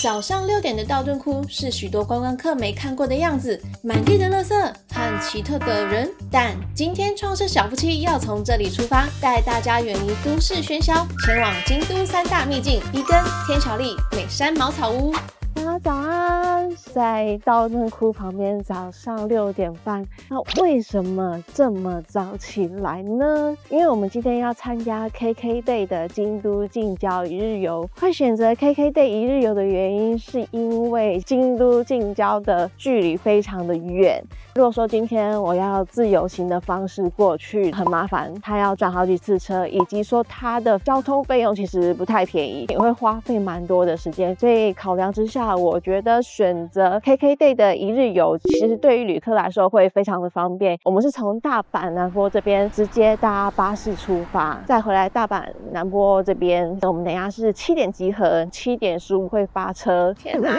早上6点的道顿窟是许多观光客没看过的样子，满地的垃圾和奇特的人。但今天创世小夫妻要从这里出发，带大家远离都市喧嚣，前往京都3大秘境伊根、天桥立、美山茅草屋。早安，在道顿窟旁边，早上6点半。那为什么这么早起来呢？因为我们今天要参加 KKday 的京都近郊一日游。会选择 KKday 一日游的原因，是因为京都近郊的距离非常的远。如果说今天我要自由行的方式过去，很麻烦，它要转好几次车，以及说它的交通费用其实不太便宜，也会花费蛮多的时间。所以考量之下，我觉得选择 KKday 的一日游，其实对于旅客来说会非常的方便。我们是从大阪南波这边直接搭巴士出发，再回来大阪南波这边，我们等一下是7点集合，7点15会发车。天哪，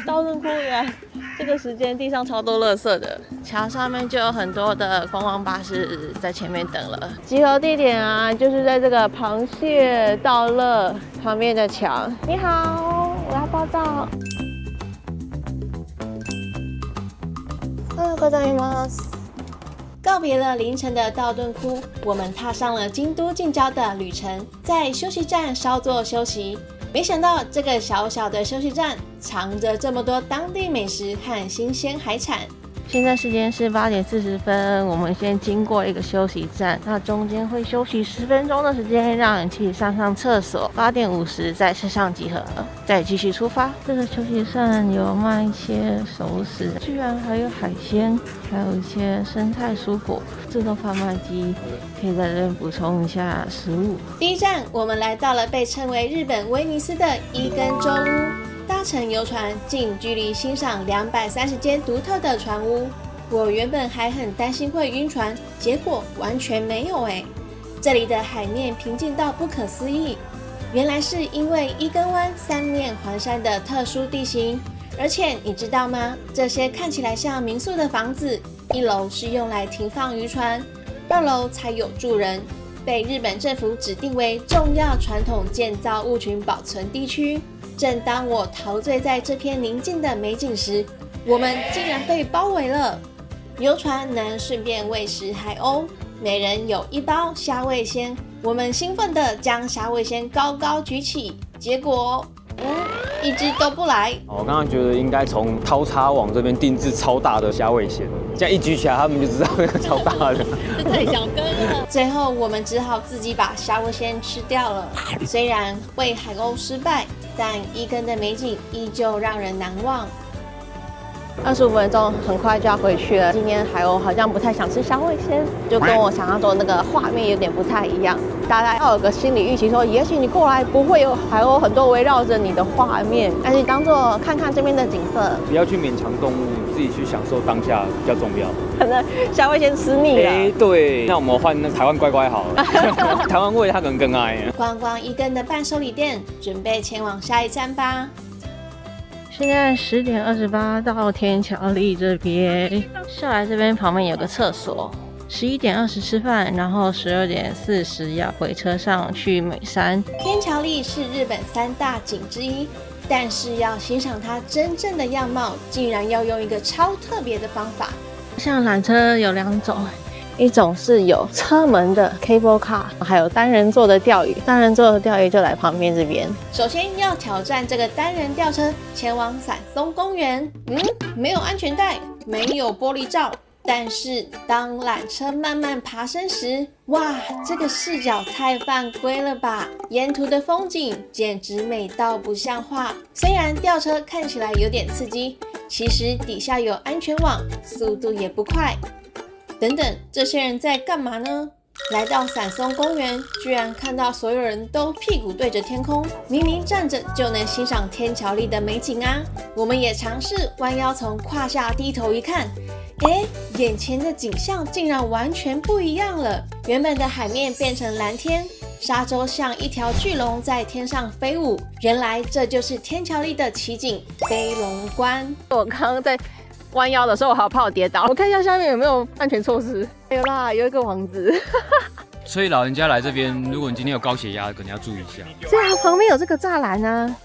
道顿窟原来这个时间地上超多垃圾的。桥上面就有很多的观光巴士在前面等了。集合地点啊，就是在这个螃蟹道乐旁边的桥。你好，我要报到。告别了凌晨的道顿窟，我们踏上了京都近郊的旅程，在休息站稍作休息。没想到这个小小的休息站藏着这么多当地美食和新鲜海产。现在时间是8点40分，我们先经过一个休息站，那中间会休息10分钟的时间，让人去上厕所。8点50在车上集合，再继续出发。这个休息站有卖一些熟食，居然还有海鲜，还有一些生态蔬果，自动贩卖机可以在这边补充一下食物。第一站，我们来到了被称为日本威尼斯的伊根舟屋。搭乘游船，近距离欣赏230间独特的船屋。我原本还很担心会晕船，结果完全没有诶。这里的海面平静到不可思议，原来是因为伊根湾3面环山的特殊地形。而且你知道吗？这些看起来像民宿的房子，1楼是用来停放渔船，2楼才有住人，被日本政府指定为重要传统建造物群保存地区。正当我陶醉在这片宁静的美景时，我们竟然被包围了。游船能顺便喂食海鸥，每人有1包虾味鲜。我们兴奋地将虾味鲜高高举起，结果一只都不来。我刚刚觉得应该从淘叉网这边定制超大的虾味鲜，这样一举起来他们就知道那个超大的。这太小根了。最后我们只好自己把虾味鲜吃掉了。虽然喂海鸥失败，但伊根的美景依旧让人难忘。25分钟很快就要回去了。今天海鸥好像不太想吃虾味鲜，就跟我想象中的那个画面有点不太一样。大家要有个心理预期，说也许你过来不会有海鸥很多围绕着你的画面，但是当做看看这边的景色。不要去勉强动物，自己去享受当下比较重要。可能虾味鲜吃腻了。对，那我们换那台湾乖乖好了。台湾味他可能更爱。逛逛伊根的伴手礼店，准备前往下一站吧。现在10点28到天桥立这边，下来这边旁边有个厕所。11点20吃饭，然后12点40要回车上去美山。天桥立是日本3大景之一，但是要欣赏它真正的样貌，竟然要用一个超特别的方法。像缆车有2种。一种是有车门的 cable car， 还有单人座的钓鱼。单人座的钓鱼就来旁边这边。首先要挑战这个单人吊车，前往伞松公园。没有安全带，没有玻璃罩。但是当缆车慢慢爬升时，哇，这个视角太犯规了吧！沿途的风景简直美到不像话。虽然吊车看起来有点刺激，其实底下有安全网，速度也不快。等等，这些人在干嘛呢？来到伞松公园，居然看到所有人都屁股对着天空，明明站着就能欣赏天桥立的美景啊！我们也尝试弯腰从胯下低头一看，眼前的景象竟然完全不一样了。原本的海面变成蓝天，沙洲像一条巨龙在天上飞舞。原来这就是天桥立的奇景——飞龙观。我刚刚在弯腰的时候，我好怕我跌倒。我看一下下面有没有安全措施。有啦，有一个网子。所以老人家来这边，如果你今天有高血压，可能要注意一下。对啊，旁边有这个栅栏啊。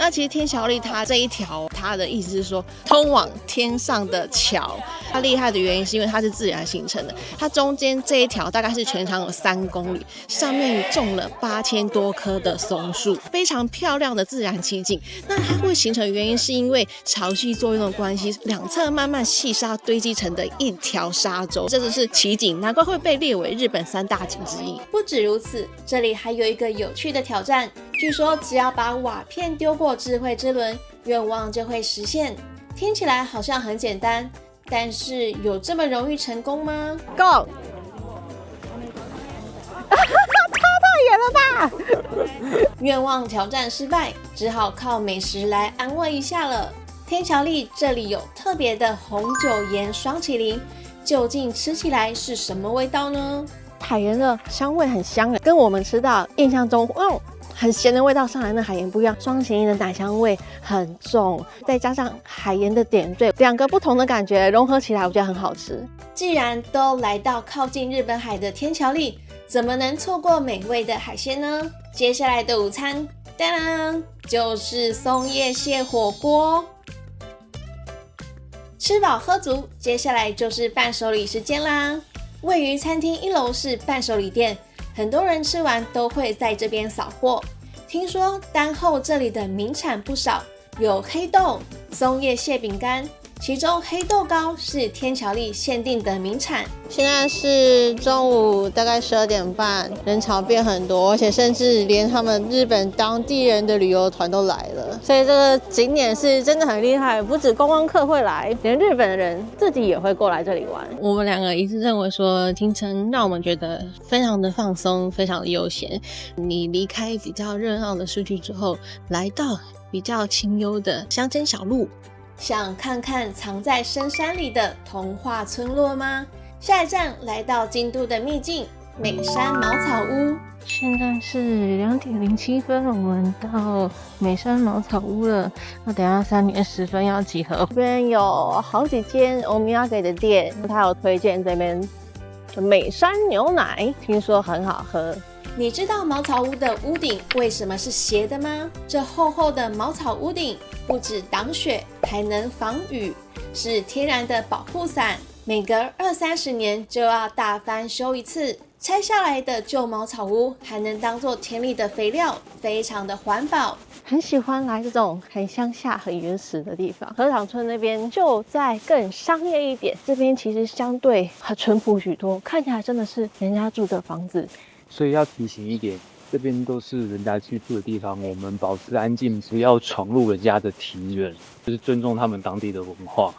那其实天桥立它这一条，它的意思是说通往天上的桥。它厉害的原因是因为它是自然形成的，它中间这一条大概是全长有3公里，上面种了8000多棵的松树，非常漂亮的自然奇景。那它会形成的原因是因为潮汐作用的关系，两侧慢慢细沙堆积成的一条沙洲，这就是奇景，难怪会被列为日本3大景之一。不止如此，这里还有一个有趣的挑战，据说只要把瓦片丢过智慧之轮，愿望就会实现。听起来好像很简单，但是有这么容易成功吗 ？Go！ 差太远了吧！愿望挑战失败，只好靠美食来安慰一下了。天桥立这里有特别的红酒盐双麒麟，究竟吃起来是什么味道呢？海盐的香味很香，跟我们吃到印象中很咸的味道上来那海盐不一样，双麒麟的奶香味很重，再加上海盐的点缀，两个不同的感觉融合起来，我觉得很好吃。既然都来到靠近日本海的天桥立，怎么能错过美味的海鲜呢？接下来的午餐，当然就是松叶蟹火锅。吃饱喝足，接下来就是伴手礼时间啦。位于餐厅1楼是伴手礼店，很多人吃完都会在这边扫货。听说丹后这里的名产不少，有黑豆、松叶蟹饼干，其中黑豆糕是天桥立限定的名产。现在是中午大概12点半，人潮变很多，而且甚至连他们日本当地人的旅游团都来了，所以这个景点是真的很厉害，不止观光客会来，连日本人自己也会过来这里玩。我们两个一致认为说，行程让我们觉得非常的放松，非常的悠闲。你离开比较热闹的市区之后，来到比较清幽的乡间小路，想看看藏在深山里的童话村落吗？下一站来到京都的秘境美山茅草屋。现在是2点07分，我们到美山茅草屋了。那等一下3点10分要集合。这边有好几间欧米亚给的店，他有推荐这边的美山牛奶，听说很好喝。你知道茅草屋的屋顶为什么是斜的吗？这厚厚的茅草屋顶不止挡雪，还能防雨，是天然的保护伞。每隔20-30年就要大翻修一次，拆下来的旧茅草屋还能当做田里的肥料，非常的环保。很喜欢来这种很乡下、很原始的地方。合掌村那边就再更商业一点，这边其实相对很淳朴许多，看起来真的是人家住的房子。所以要提醒一点，这边都是人家居住的地方，我们保持安静，不要闯入人家的庭院，就是尊重他们当地的文化。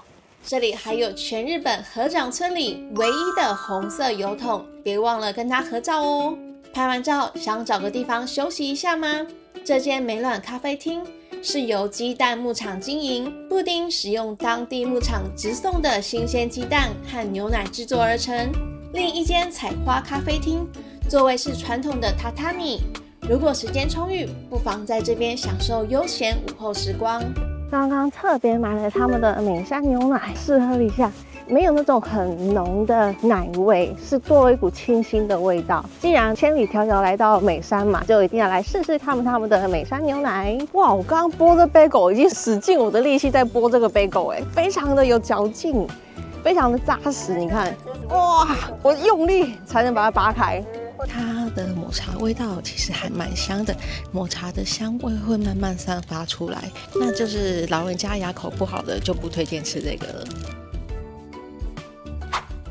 这里还有全日本合掌村里唯一的红色油桶，别忘了跟它合照哦。拍完照，想找个地方休息一下吗？这间美暖咖啡厅是由鸡蛋牧场经营，布丁使用当地牧场直送的新鲜鸡蛋和牛奶制作而成。另一间采花咖啡厅，座位是传统的榻榻米。如果时间充裕，不妨在这边享受悠闲午后时光。刚刚特别买了他们的美山牛奶试喝一下，没有那种很浓的奶味，是多了一股清新的味道。既然千里迢迢来到美山嘛，就一定要来试试他们的美山牛奶。哇，我刚刚剥这杯狗已经使尽我的力气在剥这个杯狗，非常的有嚼劲，非常的扎实。你看，哇，我用力才能把它扒开。它的抹茶味道其实还蛮香的，抹茶的香味会慢慢散发出来，那就是老人家牙口不好的就不推荐吃这个了。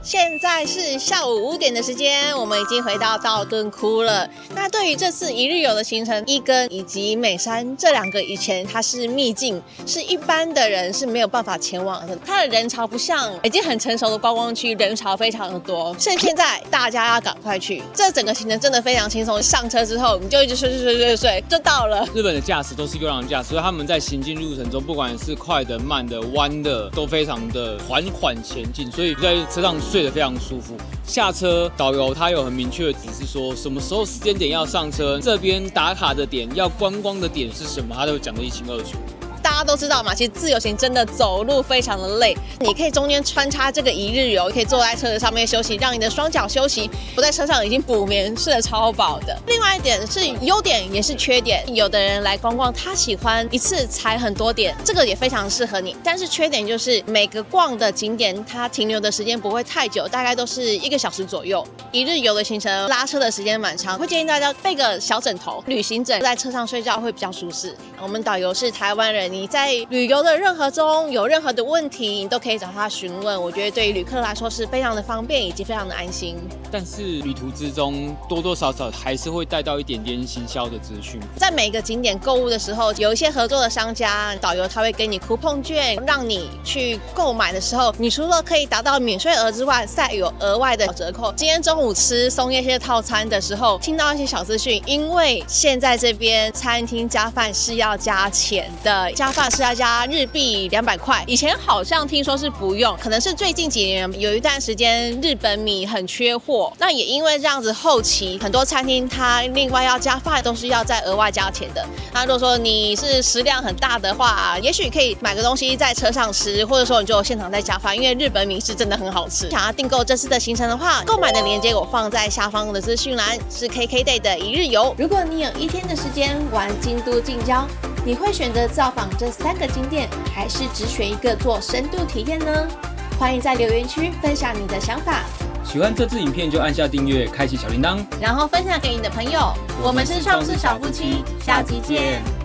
现在是下午5点的时间，我们已经回到道顿窟了。那对于这次一日游的行程，伊根以及美山这2个以前它是秘境，是一般的人是没有办法前往的。它的人潮不像已经很成熟的观光区，人潮非常的多。趁现在大家要赶快去，这整个行程真的非常轻松。上车之后你就一直睡就到了。日本的驾驶都是优良的驾驶，所以他们在行进路程中，不管是快的、慢的、弯的，都非常的缓缓前进，所以在车上睡得非常舒服。下车，导游他有很明确的指示说什么时候时间点要上车，这边打卡的点要观光的点是什么，他都讲得一清二楚。大家都知道嘛，其实自由行真的走路非常的累，你可以中间穿插这个一日游，可以坐在车子上面休息，让你的双脚休息，不在车上已经补眠，睡得超饱的。另外一点是优点也是缺点，有的人来观光，他喜欢一次踩很多点，这个也非常适合你。但是缺点就是每个逛的景点，它停留的时间不会太久，大概都是1个小时左右。一日游的行程拉车的时间蛮长，会建议大家备个小枕头，旅行枕在车上睡觉会比较舒适。我们导游是台湾人，你在旅游的任何中有任何的问题，你都可以找他询问。我觉得对于旅客来说是非常的方便，以及非常的安心。但是旅途之中多多少少还是会带到一点点行销的资讯。在每个景点购物的时候，有一些合作的商家，导游他会给你 coupon 券，让你去购买的时候，你除了可以达到免税额之外，再有额外的折扣。今天中午吃松叶蟹套餐的时候，听到一些小资讯，因为现在这边餐厅加饭是要加钱的，加饭是要加日币200块，以前好像听说是不用，可能是最近几年有一段时间日本米很缺货，那也因为这样子，后期很多餐厅它另外要加饭都是要再额外加钱的。那如果说你是食量很大的话，也许可以买个东西在车上吃，或者说你就现场再加饭，因为日本米是真的很好吃。想要订购这次的行程的话，购买的链接我放在下方的资讯栏，是 KKday 的一日游。如果你有1天的时间玩京都近郊，你会选择造访这3个景点，还是只选一个做深度体验呢？欢迎在留言区分享你的想法。喜欢这支影片就按下订阅，开启小铃铛，然后分享给你的朋友。我们是创世小夫妻，下集见。